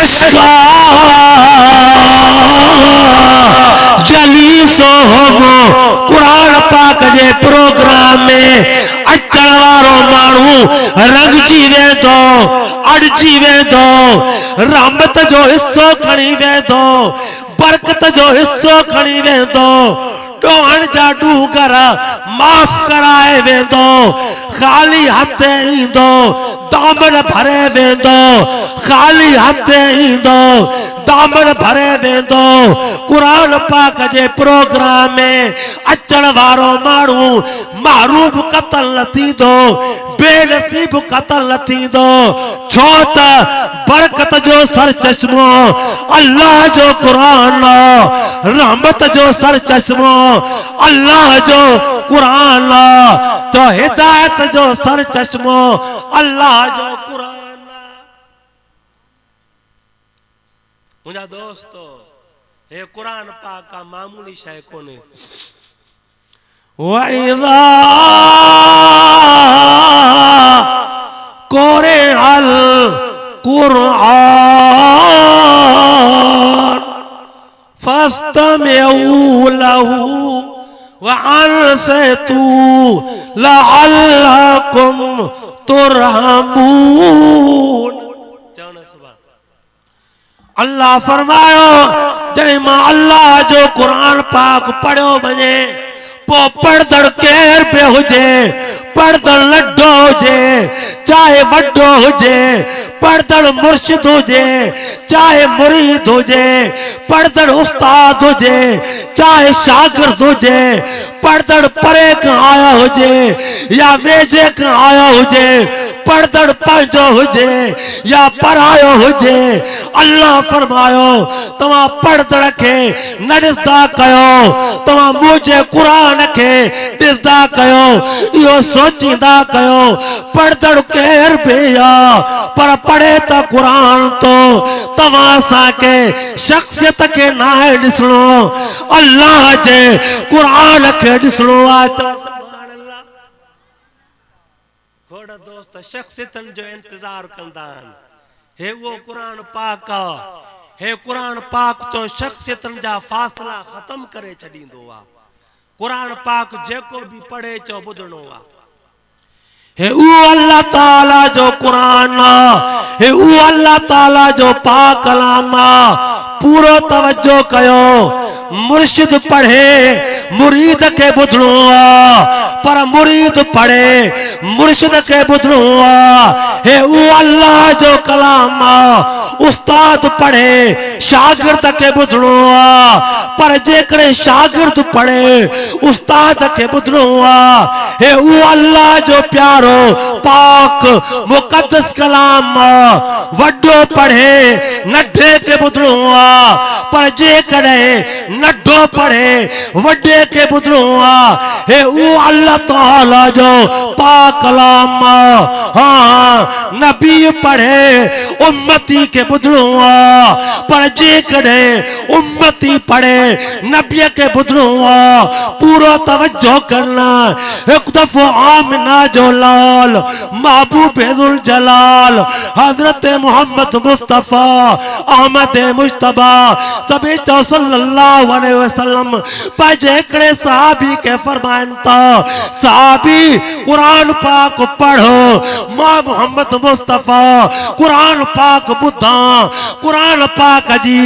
यशका जलीसोहमो कुरान पाक जे प्रोग्राम में अचण वारो माण्हू रंगजी वेंदो, अड़जी वेंदो, रहमत जो हिस्सो खणी वेंदो, बरकत जो हिस्सो खणी वेंदो, डोहण जा डूंगर माफ़ कराए वेंदो, खाली हथ ईंदो, दामन भरे वेंदो, खाली हथ ईंदो, दामन भरे वेंदो। कुरान पाक जे प्रोग्राम में अचण वारो माण्हू महरूम क़त्ल न थींदो, बेनसीब क़त्ल न थींदो, छो त बरकत जो सर चश्मो अल्लाह जो कुरान, रहमत जो सर चश्मो अल्लाह जो कुरान, तो हिदायत जो सर चश्मो अल्लाह जो कुरान। मुझा दोस्तों, ये कुरान पाक का मामूली शय कोने। वइज़ा कुरिअल कुरआन फस्तमिऊ लहू वअनसितू लअल्लकुम तुरहमून। अल्लाह फरमायो जॾहिं मां अल्लाह जो कुरान पाक पढ़ियो वञे पो पढ़दड़ केर पे हुजे, पढ़दड़ लड्डो हुजे चाहे वड्डो हुजे, पढ़दड़ मुर्शिद हुजे चाहे मुरीद हुजे, पढ़दड़ उस्ताद हुजे चाहे शागिर्द हुजे, पढ़दड़ परे खां आया हुजे या वेझे खां आया हुजे, पढ़दड़ पंहिंजो हुजे या परायो हुजे, अल्लाह फरमायो तव्हां पढ़दड़ खे न ॾिसंदा कयो, तव्हां मुंहिंजे क़ुरान खे ॾिसंदा कयो, इहो सोचींदा कयो पढ़दड़ केर बि आहे पर पढ़े त क़ुरान तो। तव्हां असांखे शख्सियत खे न आहे ॾिसणो, अल्लाह जे क़ुरान खे ॾिसणो आहे। थोड़ा दोस्त शख्सियतन जो इंतजार कंदा आहिनि, हे वो कुरान पाक आहे, हे कुरान पाक तो शख्सियतन जा फासला खत्म करे छॾींदो आहे। कुरान पाक जेको भी पढ़े चो ॿुधणो आहे। हे उहो अल्लाह ताला जो कुरान आहे, हे उहो अल्लाह ताला जो पाक कलाम आहे। पूरो तवज्जो कयो, मुर्शिद पढ़े मुरीद के ॿुधणो आहे, पर मुरीद पढ़े मुर्शिद के ॿुधणो आहे। हे उहो अल्लाह जो कलाम आहे। उस्ताद पढ़े शागिर्द के ॿुधणो आहे, पर जेकॾहिं शागिर्द पढ़े उस्ताद के ॿुधणो आहे। हे उहो अल्लाह जो प्यारो पाक मुक़द्दस कलाम आहे। वड्डो पढ़े नंढे के ॿुधणो आहे, पर जेकॾहिं नंढो पढ़े वड्डे के ॿुधणो आहे। हे उहो अल्लाह ताला जो पाक कलाम आहे। हाँ, नबी पढ़े उम्मती के ॿुधणो आहे, पर जेकॾहिं उम्मती पढ़े नबी के ॿुधणो आहे। पूरो तवज्जो करना। हिकु दफ़ो आमिना जो लाल महबूब ज़ुल-जलाल हज़रत मोहम्मद मुस्तफ़ा अहमद मुश्तबा सभी सल्लल्लाहु अलैहि वसल्लम पंहिंजे हिकिड़े सहाबी के फरमाइनि था, सहाबी कुरान पाक पढ़ो, मां मोहम्मद मुस्तफ़ा कुरान पाक ॿुधा, कुरान पाक जी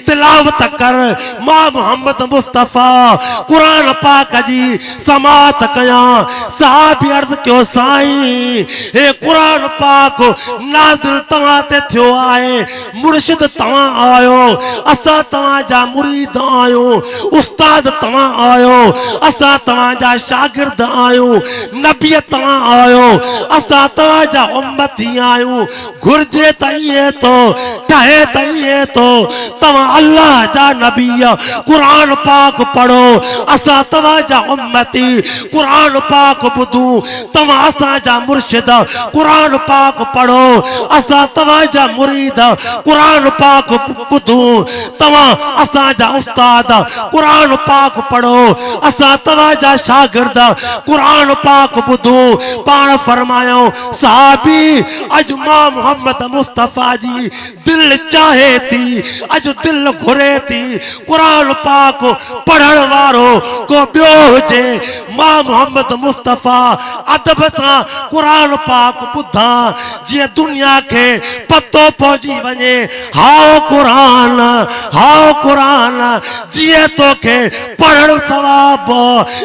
तिलावत कर, मां मोहम्मद मुस्तफ़ा कुरान पाक जी समात कया। सहाबी अर्ज़ कयो, साईं हे कुरान पाक नाज़िल तव्हां ते थियो आहे, मुर्शिद तव्हां आयो, असां तव्हां जा मुरीद आहियूं, उस्ताद तव्हां आयो, असां तव्हां जा शागिर्द आहियूं, नबी तव्हां आयो, असां तव्हां जा उम्मती आहियूं। घुर्जे त ईअं तो, ठहे त ईअं तो, तव्हां अल्लाह जा नबी कुरान पाक पढ़ो, असां तव्हां जा उम्मती कुरान पाक ॿुधूं, तव्हां असां जा मुर्शिद कुरान पाक पढ़ो, असां तव्हां जा मुरीद कुरान पाक ॿुधूं, तव्हां असां जा उस्ताद कुरान पाक पढ़ो, असां तव्हां जा शागिर्द कुरान पाक ॿुधूं। पाण फरमायो, सहाबी अॼु मां मोहम्मद मुस्तफ़ा मुस्तफा जी दिल चाहे थी अज दिल घुरे थी कुरान पाक पढ़ण वारो को बियो हुजे मां मोहम्मद मुस्तफा अदब सां कुरान पाक ॿुधा जीअं दुनिया के पतो पहुची वञे हाओ कुरान जिए तो के पढ़ण सवाब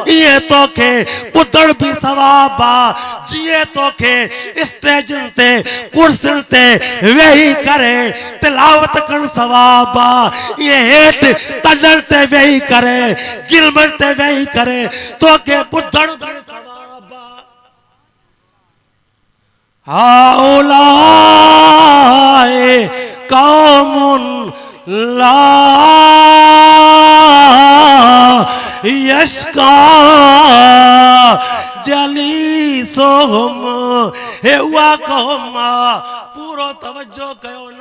ये तो के ॿुधण भी सवाब जिए तो के स्टेजन ते कुर्सिन ते वेही करे तिलावत करण सवाब ये हेठ तडन ते वेही करे गिलमन ते वेही करे तो के ॿुधण भी सवाब हाउलाए कौमुन ला यशका जलीसोहुम हे हुआ कौम पूरो तवज्जो कयो न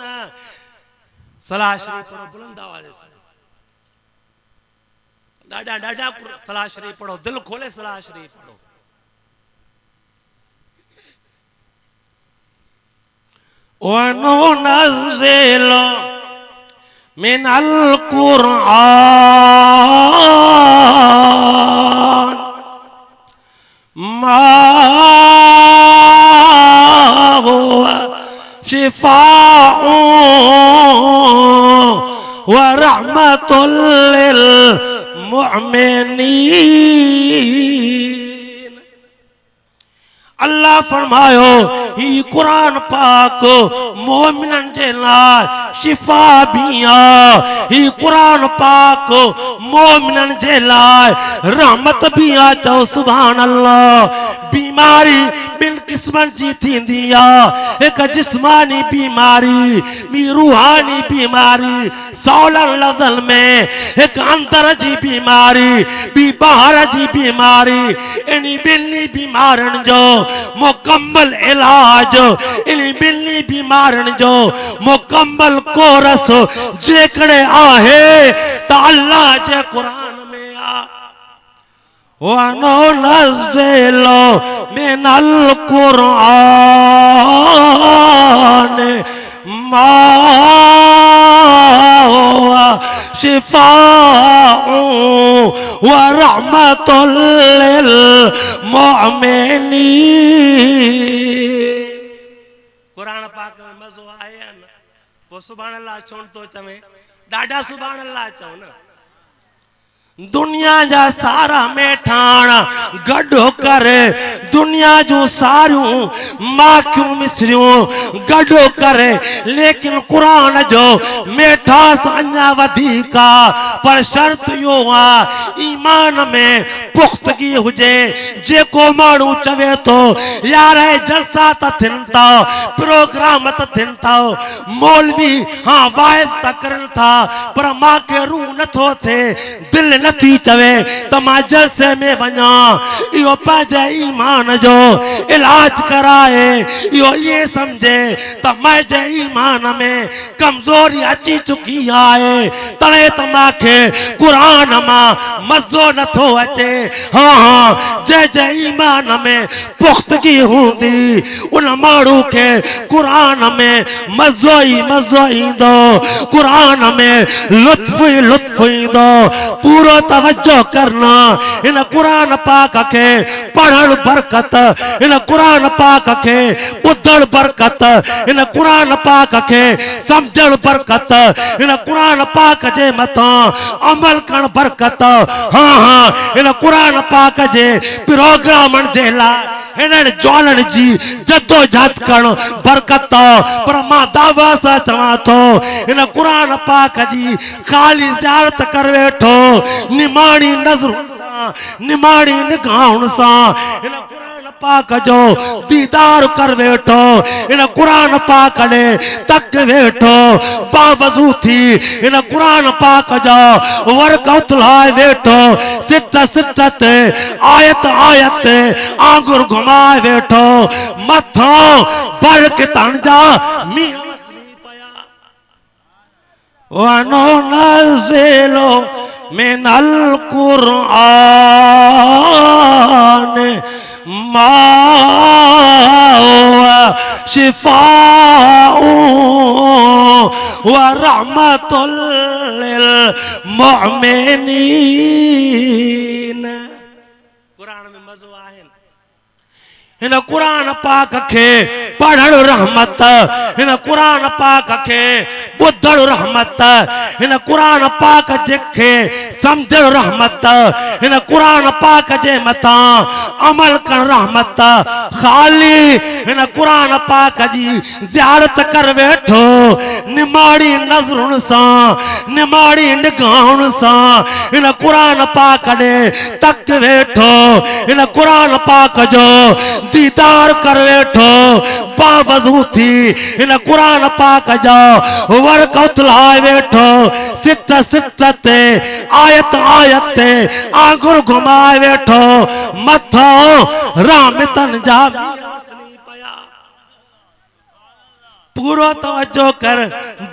सलाह शरीफ पढ़ो बुलंद आवाज़ से डाडा सलाह शरीफ पढ़ो दिल खोले सलाह शरीफ पढ़ो वनुनज़्ज़िल मिनल कुरआन मा हुवा शिफाउन व रहमतुल लिल मुमिनीन। अल्लाह फरमायो ही कुरान पाक मोमिनन जे लाइ शिफा भी आ ही कुरान पाक मोमिनन जे लाइ रहमत भी आ चओ सुभान अल्लाह। बीमारी बिन किस्मन जी थींदी आ एक जिस्मानी बीमारी भी रूहानी बीमारी सौलर लज़ल में एक अंदर जी बीमारी भी बाहर जी बीमारी इन बिन्नी बीमारन जो मुकम्मल इलाज इन बिन्नी बीमारन जो मुकम्मल कोरस जेकड़े आहे त अल्लाह जे कुरान में आ वनुनज़्ज़िल मिनल कुरआन मा हुवा शिफाउन व रहमतुल लिल मुमिनीन। कुरान पाक में मज़ो आहे या न वो सुभान अल्लाह चवण तो चवे डाडा सुभान अल्लाह चओ न। दुनिया जा सारा मेठान गड्ढो करे दुनिया जो सारियूं माखियूं मिसरियूं गड्ढो करे लेकिन कुरान जो मेठास अञा वधीक पर शर्त यो आ ईमान में पुख्तगी हुजे। जेको माण्हू चवे तो यार जलसा त थियनि था प्रोग्राम त थियनि था मौलवी हाँ वाइज त करनि था पर मां के रूह नथो थे दिल नथी चवे त मां जलसे में वञा इहो पंहिंजे ईमान जो इलाज कराए इहो ये समझे त मुंहिंजे ईमान में कमजोरी अची चुकी आहे तड़े त मांखे कुरान मां मज़ो नथो अचे। हाँ हाँ जंहिंजे ईमान में पुख्तगी हूंदी उन माण्हू के कुरान में मज़ो ईंदो कुरान में लुत्फ ईंदो। पूरो तवज्जो करना इन कुरान पाक के पढ़ण बरकत इन कुरान पाक के ॿुधण बरकत इन कुरान पाक के समझण बरकत इन कुरान पाक जे मथां अमल करण बरकत। हाँ हाँ इन कुरान पाक जे प्रोग्रामन जे लाइ हिननि जवाननि जी जद्दोजहद करण बरकत पर मां दावा सां चवां थो इन कुरान पाक जी खाली ज़ियारत कर वेठो निमाणी नज़रुनि सां निमाणी निगाहुनि सां इन कुरान पाक जो दीदार कर वेठो इन कुरान पाक ने तक वेठो बावजू थी इन कुरान पाक जो वर्कत लाए वेठो सिट सिट ते आयत आयत आंगुर घुमाए वेठो मथो बरकतन जा मी असली पया। वनुनज़्ज़िल मिनल कुरआन मा हुवा शिफाउ व रहमतुल लिल मुमिनीन। कुरान में मज़ो आहे। हिन कुरान पाक के पढ़ण रहमत, हिन कुरान पाक के ॿुधण रहमत, हिन कुरान पाक के समझण रहमत, हिन कुरान पाक जे मथां अमल करण रहमत। खाली हिन कुरान पाक जी ज़ियारत कर वेठो निमाड़ी नज़रुनि सां, निमाड़ी निगाहुनि सां हिन कुरान पाक ॾे तक वेठो, हिन कुरान पाक जो दीदार कर वेठो बावजू थी हिन कुरान पाक जा वर्क उतलाए वेठो, सिट सिट ते आयत आयत ते आंगुर घुमाए वेठो, मथो रामतन जा पूरो तवज्जो कर।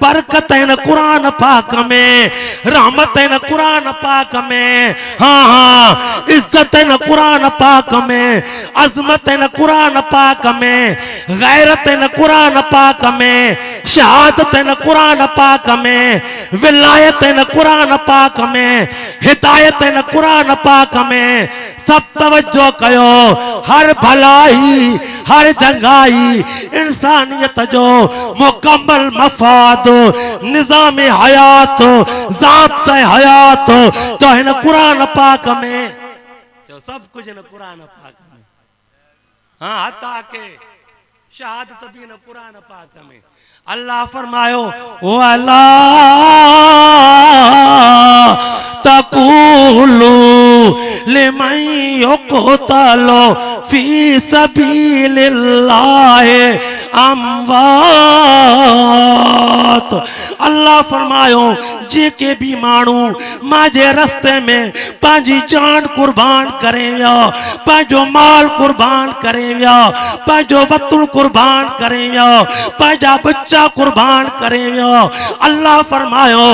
बरकत इन कुरान पाक में, रहमत इन कुरान पाक में, हाँ हाँ इज्जत इन कुरान पाक में, अजमत इन कुरान पाक में, गैरत इन कुरान पाक में, शहादत इन कुरान पाक में, विलायत इन कुरान पाक में, हिदायत इन कुरान पाक में। सब तवज्जो कयो। हर भलाई, हर जंगाई इंसानियत जो मुकम्मल मफाद, निजाम हयात, ज़ात हयात तो हिन कुरान पाक में, जो सब कुछ हिन कुरान पाक में। हाँ हता के शहादत भी हिन कुरान पाक में। अल्लाह फरमायो वला तक़ूलू लिमन युक़तलु फी सबीलिल्लाह अमवात। अल्लाह फरमायो जेके भी मानू माजे रस्ते में पांजी जान कुर्बान करे विया, पांजो माल कुर्बान करे विया, पांजो वतन कुर्बान करे विया, पांजा बच्चा कुर्बान करे विया। अल्लाह फरमायो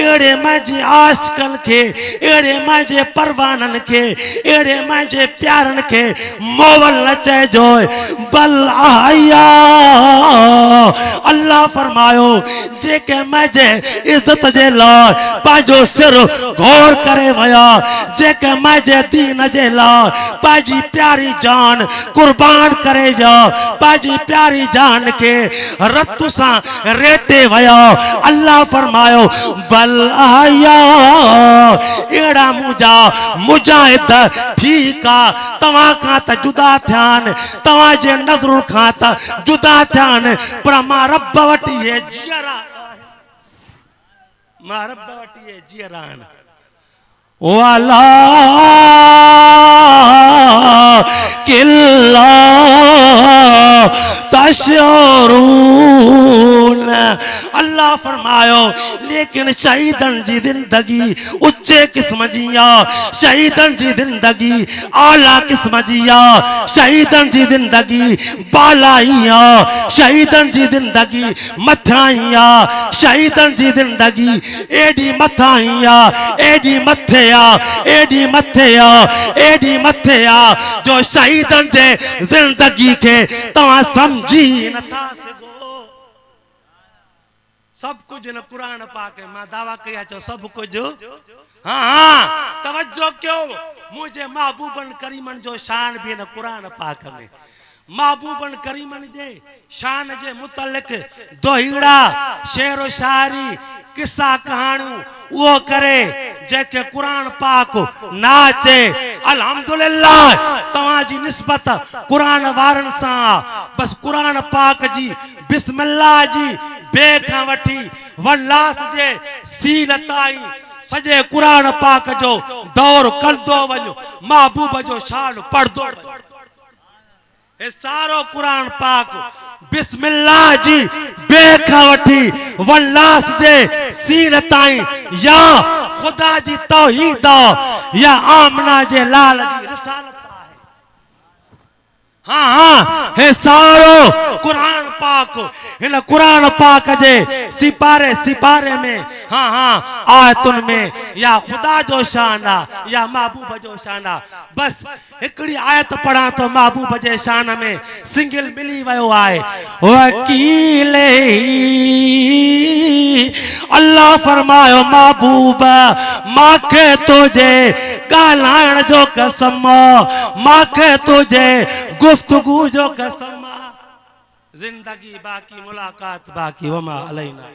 एड़े माजे आशिकन के, एड़े माजे परवानन के, एड़े माजे प्यारन के मोवल न चइजो बल आया। अल्लाह फरमायो जेके माजे इज्जत जे लाइ पांजो सिर घोर करे वया, जेके माजे दीन जे लाइ पांजी प्यारी जान कुर्बान करे विया, पांजी प्यारी जान के रत सां रेटे वया। अल्लाह फरमायो बल आया एड़ा मुजा मुजाहिद ठीक आ तवां खां त जुदा थियान, तवां जे नज़रुनि खां त जुदा थियान, पर मां रब वटि ये जियरा, मां रब वटि ये जियरान। वाला किल्ला तशरून। अल्लाह फरमायो लेकिन शहीदन जी जिंदगी उच्चे किस्म जी आ, शहीदन जी जिंदगी आला किस्म जी आ, शहीदन जी जिंदगी बालाई आ, शहीदन जी जिंदगी मथाई आ, शहीदन जी जिंदगी एडी मथाई आ, एडी मथे आ, एडी मथे आ, एडी मथे आ जो शहीदन जे जिंदगी के तवां समझी नथा सघो। सब कुछ न कुरान पाक है। मां दावा कया चो सब कुछ। हाँ हाँ तवज्जो क्यों, मुझे महबूबन करीमन जो शान भी न कुरान पाक में। महबूबन करीमन जे शान जे मुतल्लिक दोहिड़ा शेर व शायरी किस्सा कहाणियूं वो करे जेके कुरान पाक नाचे। अल्हम्दुलिल्लाह तवां जी निस्बत कुरान वारन सां। बस कुरान पाक जी बिस्मिल्लाह जी बे खां वठी वल्लास जे सील ताईं सजे कुरान पाक जो दौर कंदो वञो, महबूब जो शान पढ़दो वञो। ए सारो कुरान पाक बिस्मिल्लाह जी बे खां वठी वल्लास जे सील ताईं या खुदा जी तौहीद या आमना जे लाल जी रिसालत। हाँ हाँ हे सारो कुरान पाक इन कुरान पाक जे सिपारे सिपारे में हाँ हाँ आयतुन में या खुदा जो शान या महबूब जो शान बस एकड़ी आयत पढ़ा तो महबूब जे शान में सिंगल मिली वयो आए वकीले अल्लाह फरमायो महबूब माखे तुझे गालाण जो कसम माखे तुझे गुफ्तगू जो कसम जिंदगी बाकी मुलाकात बाकी वमा अलैना।